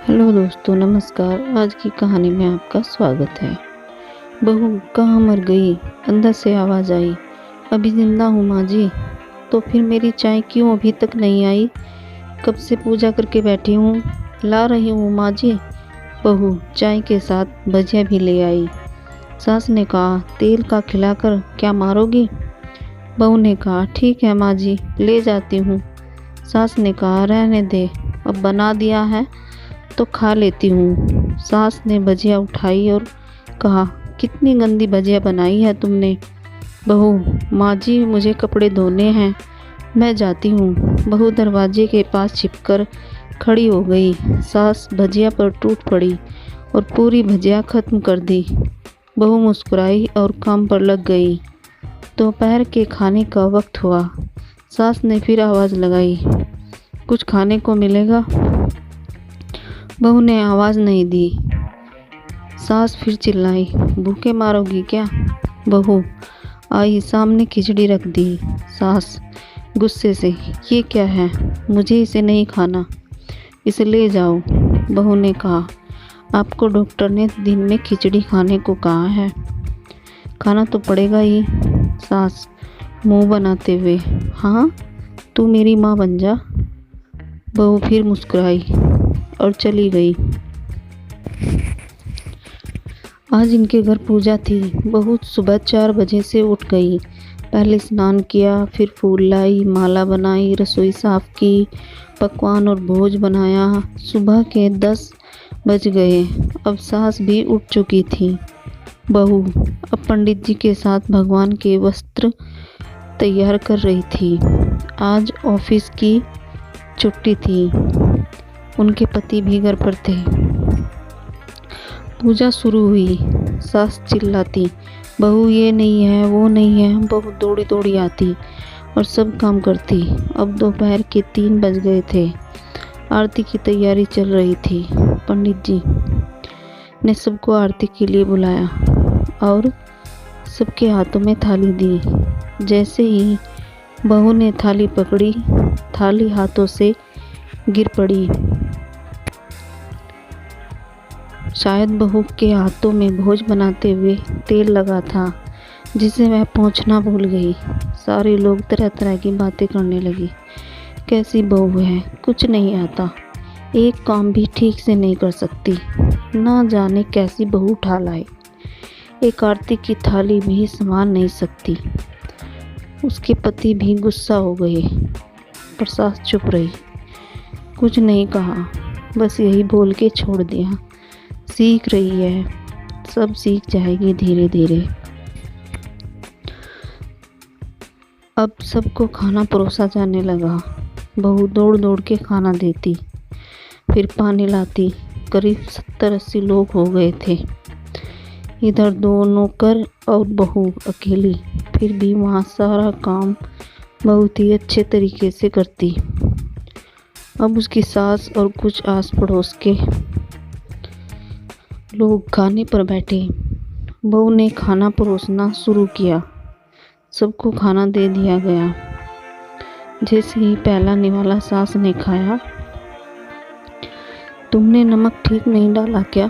Hello दोस्तों, नमस्कार। आज की कहानी में आपका स्वागत है। बहू कहाँ मर गई? अंदर से आवाज़ आई। अभी जिंदा हूँ माँ जी। तो फिर मेरी चाय क्यों अभी तक नहीं आई? कब से पूजा करके बैठी हूँ, ला रही हूँ माँ जी। बहू चाय के साथ भजिया भी ले आई। सास ने कहा, तेल का खिलाकर क्या मारोगी? बहू ने कहा, ठीक है माँ जी, ले जाती हूँ। सास ने कहा, रहने दे, अब बना दिया है तो खा लेती हूँ। सास ने भजिया उठाई और कहा, कितनी गंदी भजिया बनाई है तुमने। बहू, माँ जी मुझे कपड़े धोने हैं, मैं जाती हूँ। बहू दरवाजे के पास छिपकर खड़ी हो गई। सास भजिया पर टूट पड़ी और पूरी भजिया खत्म कर दी। बहू मुस्कुराई और काम पर लग गई। दोपहर के खाने का वक्त हुआ। सास ने फिर आवाज़ लगाई, कुछ खाने को मिलेगा? बहू ने आवाज़ नहीं दी। सास फिर चिल्लाई, भूखे मारोगी क्या? बहू आई, सामने खिचड़ी रख दी। सास गुस्से से, ये क्या है? मुझे इसे नहीं खाना, इसे ले जाओ। बहू ने कहा, आपको डॉक्टर ने दिन में खिचड़ी खाने को कहा है, खाना तो पड़ेगा ही। सास मुंह बनाते हुए, हाँ तू मेरी माँ बन जा। बहू फिर मुस्कुराई और चली गई। आज इनके घर पूजा थी। बहू सुबह 4 बजे से उठ गई। पहले स्नान किया, फिर फूल लाई, माला बनाई, रसोई साफ की, पकवान और भोज बनाया। सुबह के 10 बज गए। अब सास भी उठ चुकी थी। बहू अब पंडित जी के साथ भगवान के वस्त्र तैयार कर रही थी। आज ऑफिस की छुट्टी थी। उनके पति भी घर पर थे। पूजा शुरू हुई। सास चिल्लाती, बहू ये नहीं है, वो नहीं है। बहू दौड़ी दौड़ी आती और सब काम करती। अब दोपहर के 3 बज गए थे। आरती की तैयारी चल रही थी। पंडित जी ने सबको आरती के लिए बुलाया और सबके हाथों में थाली दी। जैसे ही बहू ने थाली पकड़ी, थाली हाथों से गिर पड़ी। शायद बहू के हाथों में भोज बनाते हुए तेल लगा था, जिसे वह पोंछना भूल गई। सारे लोग तरह तरह की बातें करने लगे। कैसी बहू है, कुछ नहीं आता, एक काम भी ठीक से नहीं कर सकती, ना जाने कैसी बहू उठा लाए, एक आरती की थाली भी संभाल नहीं सकती। उसके पति भी गुस्सा हो गए, पर सास चुप रही, कुछ नहीं कहा, बस यही बोल के छोड़ दिया, सीख रही है, सब सीख जाएगी धीरे धीरे। अब सबको खाना परोसा जाने लगा। बहू दौड़ दौड़ के खाना देती, फिर पानी लाती। करीब 70-80 लोग हो गए थे। इधर 2 नौकर और बहू अकेली। फिर भी वहाँ सारा काम बहुत ही अच्छे तरीके से करती। अब उसकी सास और कुछ आस पड़ोस के लोग खाने पर बैठे। बहू ने खाना परोसना शुरू किया। सबको खाना दे दिया गया। जैसे ही पहला निवाला सास ने खाया, तुमने नमक ठीक नहीं डाला क्या?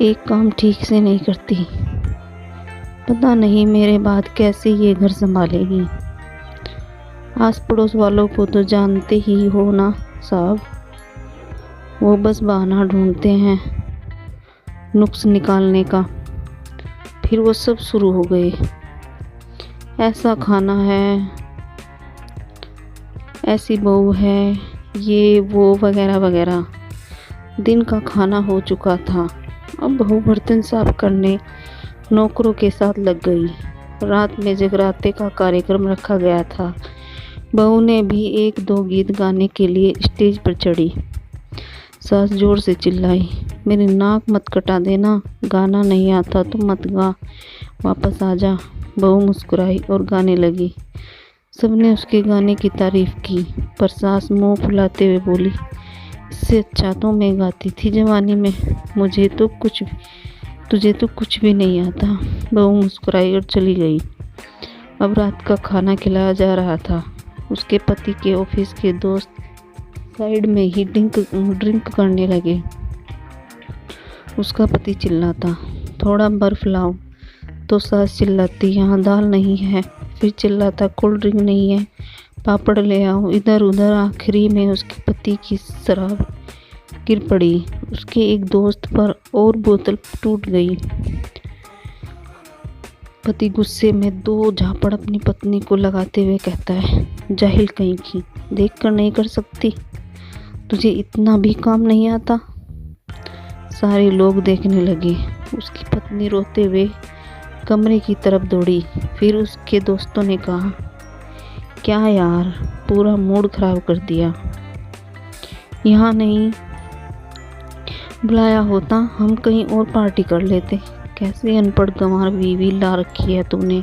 एक काम ठीक से नहीं करती, पता नहीं मेरे बाद कैसे ये घर संभालेगी। आस पड़ोस वालों को तो जानते ही हो ना साहब, वो बस बहाना ढूंढते हैं नुक्स निकालने का। फिर वो सब शुरू हो गए, ऐसा खाना है, ऐसी बहू है, ये वो वगैरह वगैरह। दिन का खाना हो चुका था। अब बहू बर्तन साफ करने नौकरों के साथ लग गई। रात में जगराते का कार्यक्रम रखा गया था। बहू ने भी 1-2 गीत गाने के लिए स्टेज पर चढ़ी। सास जोर से चिल्लाई, मेरी नाक मत कटा देना, गाना नहीं आता तो मत गा, वापस आ जा। बहू मुस्कुराई और गाने लगी। सबने उसके गाने की तारीफ की, पर सास मुंह फुलाते हुए बोली, इससे अच्छा तो मैं गाती थी जवानी में, तुझे तो कुछ भी नहीं आता। बहू मुस्कुराई और चली गई। अब रात का खाना खिलाया जा रहा था। उसके पति के ऑफिस के दोस्त साइड में ही ड्रिंक करने लगे। उसका पति चिल्लाता, थोड़ा बर्फ लाओ, तो सास चिल्लाती, यहाँ दाल नहीं है। फिर चिल्लाता, कोल्ड ड्रिंक नहीं है, पापड़ ले आओ। इधर उधर आखिरी में उसके पति की शराब गिर पड़ी। उसके एक दोस्त पर और बोतल टूट गई। पति गुस्से में 2 झापड़ अपनी पत्नी को लगाते हुए कहता है, जाहिल कहीं की, देख कर नहीं कर सकती, तुझे इतना भी काम नहीं आता। सारे लोग देखने लगे। उसकी पत्नी रोते हुए कमरे की तरफ दौड़ी। फिर उसके दोस्तों ने कहा, क्या यार, पूरा मूड खराब कर दिया। यहाँ नहीं बुलाया होता, हम कहीं और पार्टी कर लेते। कैसे अनपढ़ गंवार बीवी ला रखी है तुमने।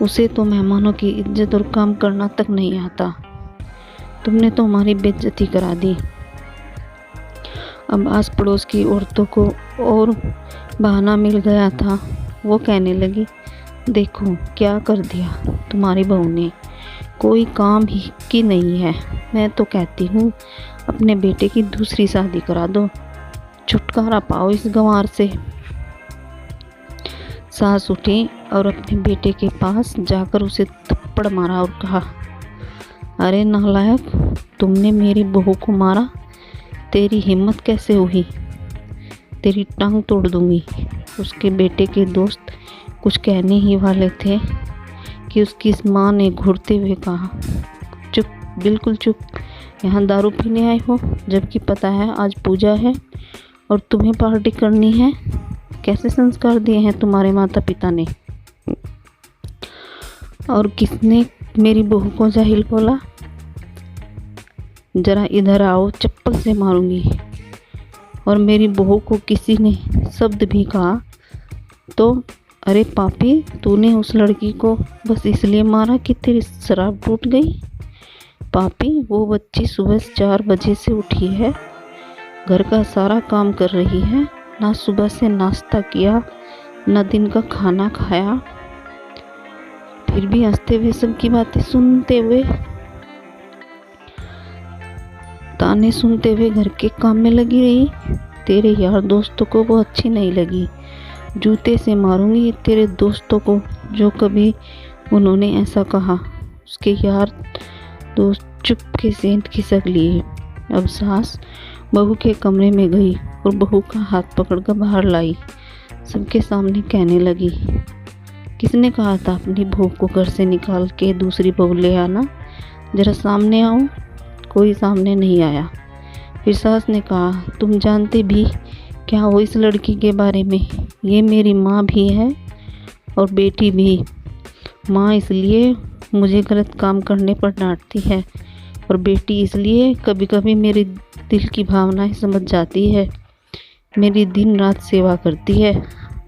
उसे तो मेहमानों की इज्जत और काम करना तक नहीं आता। तुमने तो हमारी बेइज्जती करा दी। अब आस पड़ोस की औरतों को और बहाना मिल गया था। वो कहने लगी, देखो क्या कर दिया तुम्हारी बहू ने, कोई काम ही की नहीं है। मैं तो कहती हूँ अपने बेटे की दूसरी शादी करा दो, छुटकारा पाओ इस गंवार से। सास उठी और अपने बेटे के पास जाकर उसे थप्पड़ मारा और कहा, अरे नालायक, तुमने मेरी बहू को मारा, तेरी हिम्मत कैसे हुई, तेरी टांग तोड़ दूंगी। उसके बेटे के दोस्त कुछ कहने ही वाले थे कि उसकी माँ ने घूरते हुए कहा, चुप, बिल्कुल चुप, यहाँ दारू पीने आए हो, जबकि पता है आज पूजा है और तुम्हें पार्टी करनी है। कैसे संस्कार दिए हैं तुम्हारे माता पिता ने। और किसने मेरी बहू को जाहिल बोला, जरा इधर आओ, चप्पल से मारूंगी। और मेरी बहू को किसी ने शब्द भी कहा तो, अरे पापी, तूने उस लड़की को बस इसलिए मारा कि तेरी शराब टूट गई। पापी, वो बच्ची सुबह 4 बजे से उठी है, घर का सारा काम कर रही है, ना सुबह से नाश्ता किया, ना दिन का खाना खाया, फिर भी हंसते हुए सबकी बातें सुनते हुए, ताने सुनते हुए घर के काम में लगी रही। तेरे यार दोस्तों को वो अच्छी नहीं लगी। जूते से मारूंगी तेरे दोस्तों को जो कभी उन्होंने ऐसा कहा। उसके यार दोस्त चुपके से खिसक लिए। अब सास बहू के कमरे में गई और बहू का हाथ पकड़कर बाहर लाई। सबके सामने कहने लगी, किसने कहा था अपनी बहू को घर से निकाल के दूसरी बहू ले आना, जरा सामने आओ। कोई सामने नहीं आया। फिर सास ने कहा, तुम जानते भी क्या हो इस लड़की के बारे में, ये मेरी माँ भी है और बेटी भी। माँ इसलिए मुझे गलत काम करने पर डांटती है और बेटी इसलिए कभी कभी मेरे दिल की भावनाएं समझ जाती है। मेरी दिन रात सेवा करती है,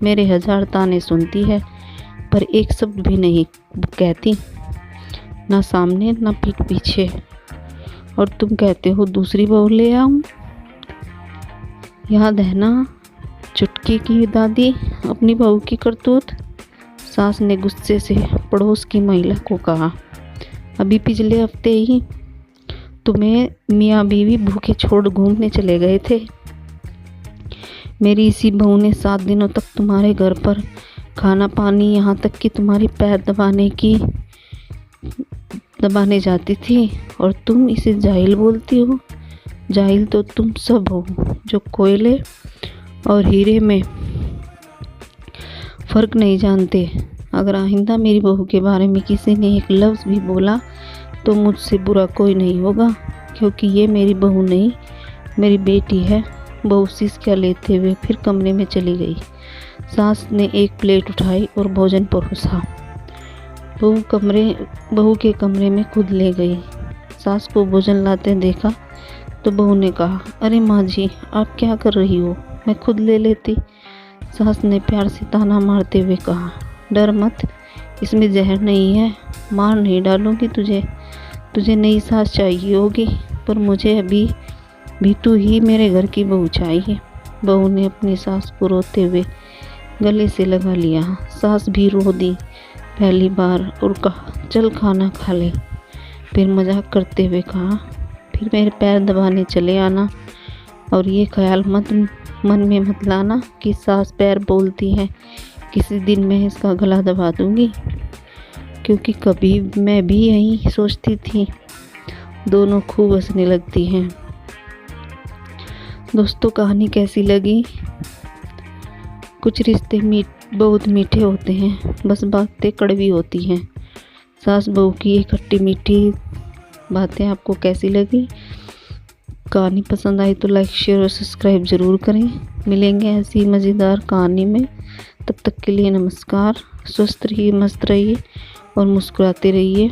मेरे 1000 ताने सुनती है, पर एक शब्द भी नहीं कहती, ना सामने ना पीठ पीछे। और तुम कहते हो दूसरी बहू ले आऊं। याद है ना चुटकी की दादी अपनी बहू की करतूत। सास ने गुस्से से पड़ोस की महिला को कहा, अभी पिछले हफ्ते ही तुम्हें मियाँ बीवी भूखे छोड़ घूमने चले गए थे। मेरी इसी बहू ने 7 दिनों तक तुम्हारे घर पर खाना पानी, यहाँ तक कि तुम्हारी पैर दबाने जाती थी और तुम इसे जाहिल बोलती हो। जाहिल तो तुम सब हो जो कोयले और हीरे में फ़र्क नहीं जानते। अगर आइंदा मेरी बहू के बारे में किसी ने एक लफ्ज़ भी बोला तो मुझसे बुरा कोई नहीं होगा, क्योंकि ये मेरी बहू नहीं मेरी बेटी है। बहू सिसकियाँ लेते हुए फिर कमरे में चली गई। सास ने एक प्लेट उठाई और भोजन परोसा। बहू के कमरे में खुद ले गई। सास को भोजन लाते देखा तो बहू ने कहा, अरे माँ जी, आप क्या कर रही हो, मैं खुद ले लेती। सास ने प्यार से ताना मारते हुए कहा, डर मत, इसमें जहर नहीं है, मार नहीं डालूंगी तुझे नई सास चाहिए होगी, पर मुझे अभी भी तू ही मेरे घर की बहू चाहिए। बहू ने अपनी सास को रोते हुए गले से लगा लिया। सास भी रो दी पहली बार और कहा, चल खाना खा ले। फिर मजाक करते हुए कहा, फिर मेरे पैर दबाने चले आना, और ये ख्याल मत मन में मत लाना कि सास पैर बोलती है किसी दिन मैं इसका गला दबा दूंगी, क्योंकि कभी मैं भी यही सोचती थी। दोनों खूब हंसने लगती हैं। दोस्तों, कहानी कैसी लगी? कुछ रिश्ते बहुत मीठे होते हैं, बस बातें कड़वी होती हैं। सास बहू की ये खट्टी मीठी बातें आपको कैसी लगी? कहानी पसंद आई तो लाइक शेयर और सब्सक्राइब ज़रूर करें। मिलेंगे ऐसी मज़ेदार कहानी में। तब तक के लिए नमस्कार। स्वस्थ रहिए, मस्त रहिए और मुस्कुराते रहिए।